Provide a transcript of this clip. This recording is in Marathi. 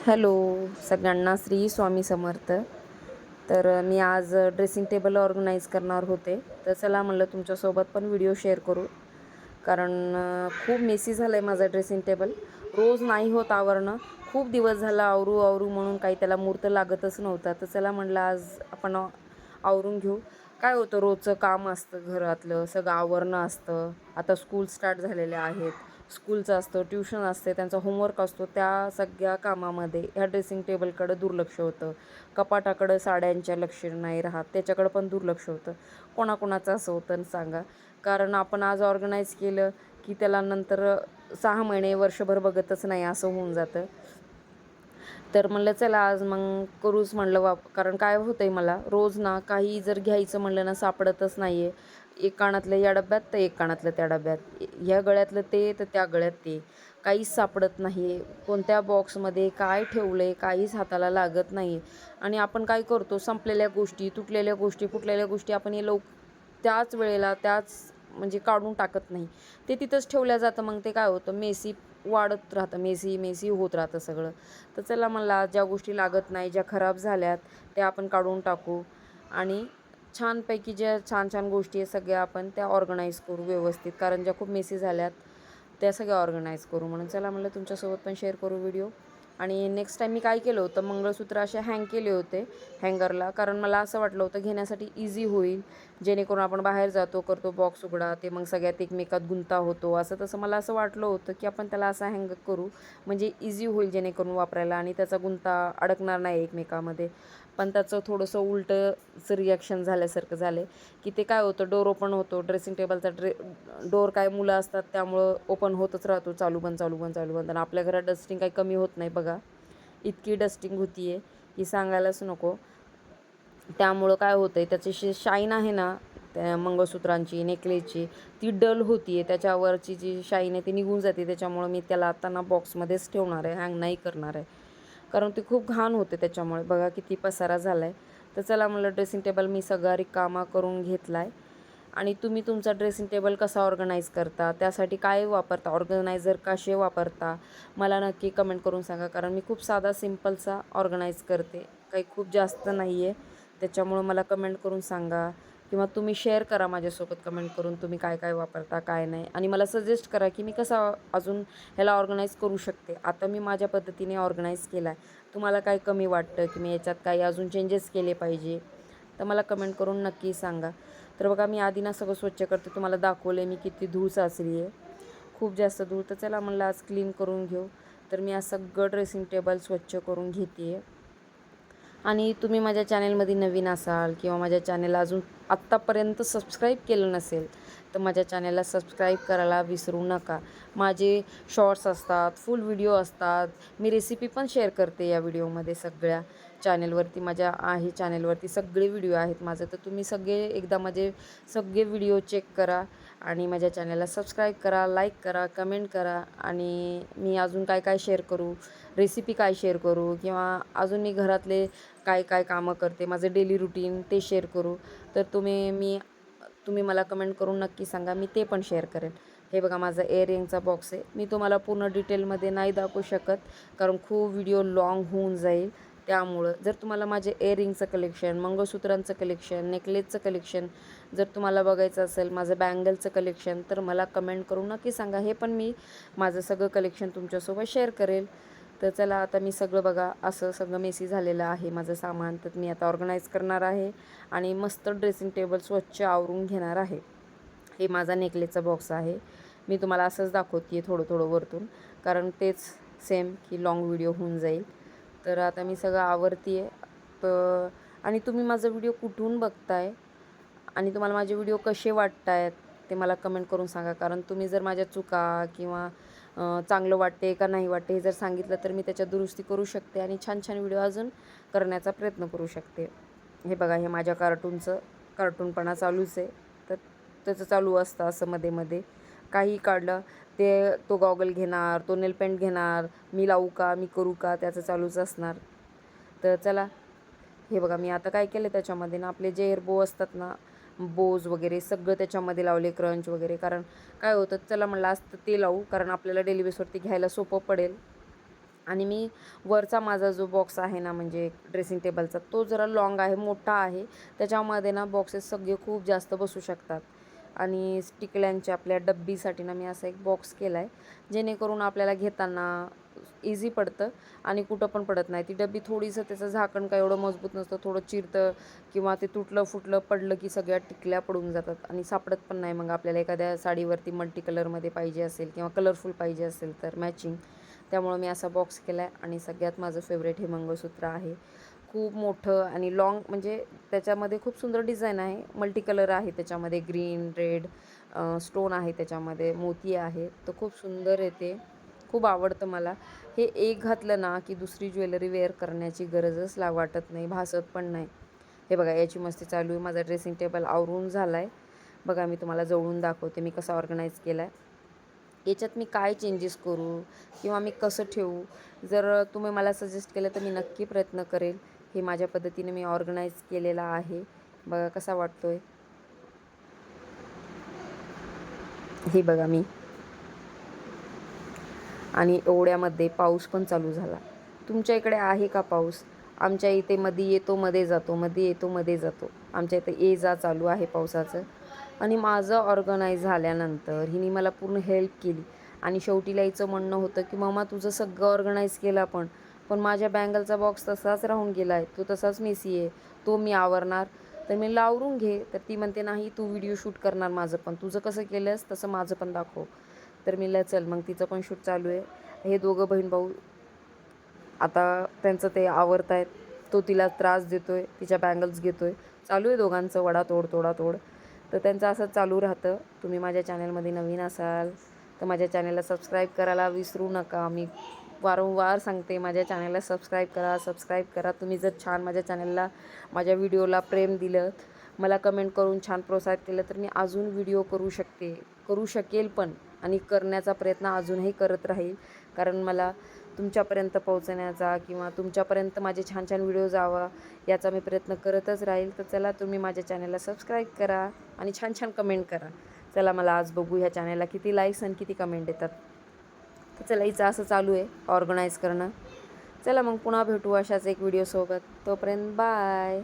हॅलो सगळ्यांना, श्री स्वामी समर्थ. तर मी आज ड्रेसिंग टेबल ऑर्गनाईज करणार होते, तर चला म्हणलं तुमच्यासोबत पण व्हिडिओ शेअर करू. कारण खूप मेसी झालं आहे माझं ड्रेसिंग टेबल. रोज नाही होत आवरणं. खूप दिवस झाला आवरू आवरू म्हणून काही त्याला मुहूर्त लागतच नव्हता. तर चला म्हणलं आज आपण आवरून घेऊ. काय होतं, रोजचं काम असतं, घरातलं सगळं आवरणं असतं. आता स्कूल स्टार्ट झालेले आहेत, स्कूलचं असतं, ट्युशन असते, त्यांचा होमवर्क असतो. त्या सगळ्या कामामध्ये ह्या ड्रेसिंग टेबलकडं दुर्लक्ष होतं. कपाटाकडं साड्यांच्या लक्ष नाही राहत, त्याच्याकडं पण दुर्लक्ष होतं. कोणाकोणाचं असं होतं सांगा. कारण आपण आज ऑर्गनाईज केलं की त्याला नंतर 6 महिने वर्षभर बघतच नाही असं होऊन जातं. तर म्हणलं चला आज मग करूच म्हणलं कारण काय होतं आहे, मला रोज ना काही जर घ्यायचं म्हणलं ना सापडतच नाही आहे. एक कानातलं या डब्यात तर एक कानातलं त्या डब्यात, ह्या गळ्यातलं ते तर त्या गळ्यात ते, काहीच सापडत नाही आहे. कोणत्या बॉक्समध्ये काय ठेवलं आहे काहीच हाताला लागत नाही आहे. आणि आपण काय करतो, संपलेल्या गोष्टी, तुटलेल्या गोष्टी, फुटलेल्या गोष्टी आपण हे त्याच वेळेला म्हणजे काढून टाकत नाही. ते तिथंच ठेवल्या जातं. मग ते काय होतं, मेसी वाढत राहतं, मेसी मेसी होत राहतं सगळं. तर चला म्हणला ज्या गोष्टी लागत नाही, ज्या खराब झाल्यात त्या आपण काढून टाकू आणि छानपैकी ज्या छान छान गोष्टी आहेत सगळ्या आपण त्या ऑर्गनाईज करू व्यवस्थित. कारण ज्या खूप मेसी झाल्यात त्या सगळ्या ऑर्गनाईज करू. म्हणून चला म्हणलं तुमच्यासोबत पण शेअर करू व्हिडिओ. आणि नेक्स्ट टाईम मी काय केलं होतं, मंगळसूत्र असे हँग केले होते हँगरला. कारण मला असं वाटलं होतं घेण्यासाठी इझी होईल, जेणेकरून आपण बाहेर जातो, करतो बॉक्स उघडा, ते मग सगळ्यात एकमेकात गुंता होतो, असं तसं मला असं वाटलं होतं की आपण त्याला असं हँग करू म्हणजे इझी होईल जेणेकरून वापरायला आणि त्याचा गुंता अडकणार नाही एकमेकामध्ये. पण त्याचं थोडंसं उलटंच रिॲक्शन झाल्यासारखं झालं की ते काय होतं, डोर ओपन होतो ड्रेसिंग टेबलचा. डोर काय मुलं असतात त्यामुळं ओपन होतच राहतो, चालू बंद चालू बंद चालू बंद. आणि आपल्या घरात डस्टिंग काही कमी होत नाही बघा, इतकी डस्टिंग होती आहे की सांगायलाच नको. त्यामुळं काय होतं आहे, त्याची शाईन आहे ना त्या मंगळसूत्रांची नेकलेसची, ती डल होती आहे. त्याच्यावरची जी शाईन आहे ती निघून जाते. त्याच्यामुळं मी त्याला आता ना बॉक्समध्येच ठेवणार आहे, हँग नाही करणार आहे. कारण ती खूप घाण होते त्याच्यामुळे. बघा किती पसारा झाला आहे. तर चला म्हणलं ड्रेसिंग टेबल मी सगळा रिकामा करून घेतला आहे. आणि तुम्ही तुमचा ड्रेसिंग टेबल कसा ऑर्गनाईज करता, त्यासाठी काय वापरता, ऑर्गनायझर कसे वापरता, मला नक्की कमेंट करून सांगा. कारण मी खूप साधा सिम्पलचा ऑर्गनाईज करते, काही खूप जास्त नाही आहे. त्याच्यामुळं मला कमेंट करून सांगा किंवा तुम्ही शेअर करा माझ्यासोबत कमेंट करून, तुम्ही काय काय वापरता काय नाही. आणि मला सजेस्ट करा की मी कसा अजून ह्याला ऑर्गनाईज करू शकते. आता मी माझ्या पद्धतीने ऑर्गनाईज केला आहे. तुम्हाला काय कमी वाटतं की मी याच्यात काही अजून चेंजेस केले पाहिजे, तर मला कमेंट करून नक्की सांगा. तर बघा मी आधी ना सगळं स्वच्छ करते, तुम्हाला दाखवले मी किती धूळ साचली आहे, खूप जास्त धूळ. तर चला म्हणलं आज क्लीन करून घेऊ. तर मी आज सगळं ड्रेसिंग टेबल स्वच्छ करून घेते आहे. आणि तुम्ही माझ्या चॅनलमध्ये नवीन असाल किंवा माझ्या चॅनलला अजून आत्तापर्यंत सबस्क्राईब केलं नसेल तर माझ्या चॅनलला सबस्क्राईब करायला विसरू नका. माझे शॉर्ट्स असतात, फुल व्हिडिओ असतात, मी रेसिपी पण शेअर करते या व्हिडिओमध्ये. सगळ्या चॅनलवरती माझ्या चॅनलवरती सगळे व्हिडिओ आहेत माझं. तर तुम्ही सगळे एकदा माझे सगळे व्हिडिओ चेक करा आणि माझ्या चॅनलला सबस्क्राईब करा, लाईक करा, कमेंट करा. आणि मी अजून काय काय शेअर करू, रेसिपी काय शेअर करू किंवा अजून मी घरातले काय काय कामं करते, माझं डेली रुटीन ते शेअर करू, तर तुम्ही मला कमेंट करून नक्की सांगा, मी ते पण शेअर करेन. हे बघा माझा इयरिंगचा बॉक्स आहे. मी तुम्हाला पूर्ण डिटेलमध्ये नाही दाखवू शकत कारण खूप व्हिडिओ लाँग होऊन जाईल. त्यामुळं जर तुम्हाला माझे इयरिंगचं कलेक्शन, मंगळसूत्रांचं कलेक्शन, नेकलेसचं कलेक्शन जर तुम्हाला बघायचं असेल, माझं बँगलचं कलेक्शन, तर मला कमेंट करून नक्की सांगा. हे पण मी माझं सगळं कलेक्शन तुमच्यासोबत शेअर करेल. तर चला आता मी सगळं बघा असं सगळं मेसी झालेलं आहे माझं सामान. तर मी आता ऑर्गनाईज करणार आहे आणि मस्त ड्रेसिंग टेबल स्वच्छ आवरून घेणार आहे. हे माझा नेकलेसचा बॉक्स आहे. मी तुम्हाला असंच दाखवते आहे थोडं थोडं वरतून, कारण तेच सेम की लाँग व्हिडिओ होऊन जाईल. तर आता मी सगळं आवरते आहे. तर आणि तुम्ही माझा व्हिडिओ कुठून बघताय आणि तुम्हाला माझे व्हिडिओ कसे वाटत आहेत ते मला कमेंट करून सांगा. कारण तुम्ही जर माझ्या चुका किंवा चांगलं वाटते का नाही वाटते हे जर सांगितलं तर मी त्याच्यात दुरुस्ती करू शकते आणि छान छान व्हिडिओ अजून करण्याचा प्रयत्न करू शकते. हे बघा हे माझ्या कार्टूनपणा चालूच आहे. तर त्याचं चालू असतं असं मध्ये मध्ये काही काढलं ते, तो गॉगल घेणार, तो नेल पेंट घेणार, मी लावू का, मी करू का, त्याचं चालूच असणार. तर चला हे बघा मी आता काय केलं, त्याच्यामध्ये ना आपले जे एअरबो असतात ना, बोज वगैरे सगळं त्याच्यामध्ये लावले, क्रंच वगैरे. कारण काय होतं, चला म्हणलं असतं ते लावू कारण आपल्याला डेली बेसवरती घ्यायला सोपं पडेल. आणि मी वरचा माझा जो बॉक्स आहे ना, म्हणजे ड्रेसिंग टेबलचा, तो जरा लाँग आहे, मोठा आहे. त्याच्यामध्ये ना बॉक्सेस सगळे खूप जास्त बसू शकतात. आणि टिकल्यांच्या आपल्या डब्बीसाठी ना मी असा एक बॉक्स केला आहे, जेणेकरून आपल्याला घेताना इझी पडतं आणि कुठं पण पडत नाही. ती डब्बी थोडीसं त्याचं झाकण काय एवढं मजबूत नसतं, थोडं चिरतं किंवा ते तुटलं फुटलं पडलं की सगळ्या टिकल्या पडून जातात आणि सापडत पण नाही. मग आपल्याला एखाद्या साडीवरती मल्टी कलरमध्ये पाहिजे असेल किंवा कलरफुल पाहिजे असेल तर मॅचिंग, त्यामुळं मी असा बॉक्स केला आहे. आणि सगळ्यात माझं फेवरेट हे मंगळसूत्र आहे. खूप मोठं आणि लाँग, म्हणजे त्याच्यामध्ये खूप सुंदर डिझाईन आहे. मल्टी कलर आहे त्याच्यामध्ये, ग्रीन, रेड स्टोन आहे त्याच्यामध्ये, मोती आहे. तर खूप सुंदर आहे ते, खूप आवडतं मला. हे एक घातलं ना की दुसरी ज्वेलरी वेअर करण्याची गरजच वाटत नाही, भासत पण नाही. हे बघा, याची मस्ती चालू आहे. माझा ड्रेसिंग टेबल आवरून झाला आहे. बघा, मी तुम्हाला जवळून दाखवते मी कसं ऑर्गनाईज केला आहे. याच्यात मी काय चेंजेस करू किंवा मी कसं ठेवू, जर तुम्ही मला सजेस्ट केलं तर मी नक्की प्रयत्न करेल. हे माझ्या पद्धतीने मी ऑर्गनाईज केलेला आहे. बघा कसा वाटतोय. हे बघा मी, आणि एवढ्यामध्ये पाऊस पण चालू झाला. तुमच्या इकडे आहे का पाऊस? आमच्या इथे मध्ये येतो मध्ये जातो, मध्ये येतो मध्ये जातो. आमच्या इथे ये जा चालू आहे पावसाचं. आणि माझं ऑर्गनाईज झाल्यानंतर हिने मला पूर्ण हेल्प केली. आणि शेवटीला हिचं म्हणणं होतं की मम्मा तुझं सगळं ऑर्गनाईज केलं पण पण माझ्या बँगलचा बॉक्स तसाच राहून गेला आहे, तो तसाच मेसी आहे, तो मी आवरणार. तर मी आवरून घे. तर ती म्हणते नाही, तू व्हिडिओ शूट करणार माझं पण, तुझं कसं केलंस तसं माझं पण दाखव. तर मी चल मग, तिचं पण शूट चालू आहे. हे दोघं बहीण भाऊ आता त्यांचं ते आवरत आहेत. तो तिला त्रास देतोय, तिच्या बँगल्स घेतोय. चालू आहे दोघांचं वडातोड तोडातोड. तर त्यांचं असंच चालू राहतं. तुम्ही माझ्या चॅनलमध्ये नवीन असाल तर माझ्या चॅनलला सबस्क्राईब करायला विसरू नका. मी वारंवार सांगते, माझ्या चॅनलला सबस्क्राईब करा, सबस्क्राईब करा. तुम्ही जर छान माझ्या चॅनलला, माझ्या व्हिडिओला प्रेम दिलं, मला कमेंट करून छान प्रोत्साहित केलं, तर मी अजून व्हिडिओ करू शकेल पण, आणि करण्याचा प्रयत्न अजूनही करत राहील. कारण मला तुमच्यापर्यंत पोहोचण्याचा किंवा तुमच्यापर्यंत माझे छान छान व्हिडिओ जावा याचा मी प्रयत्न करतच राहील. तर चला, तुम्ही माझ्या चॅनलला सबस्क्राईब करा आणि छान छान कमेंट करा. चला, मला आज बघू ह्या चॅनलला किती लाईक्स आणि किती कमेंट येतात. तर चला, हिचं असं चालू आहे ऑर्गनाईज करणं. चला मग, पुन्हा भेटू अशाच एक व्हिडिओसोबत. तोपर्यंत बाय.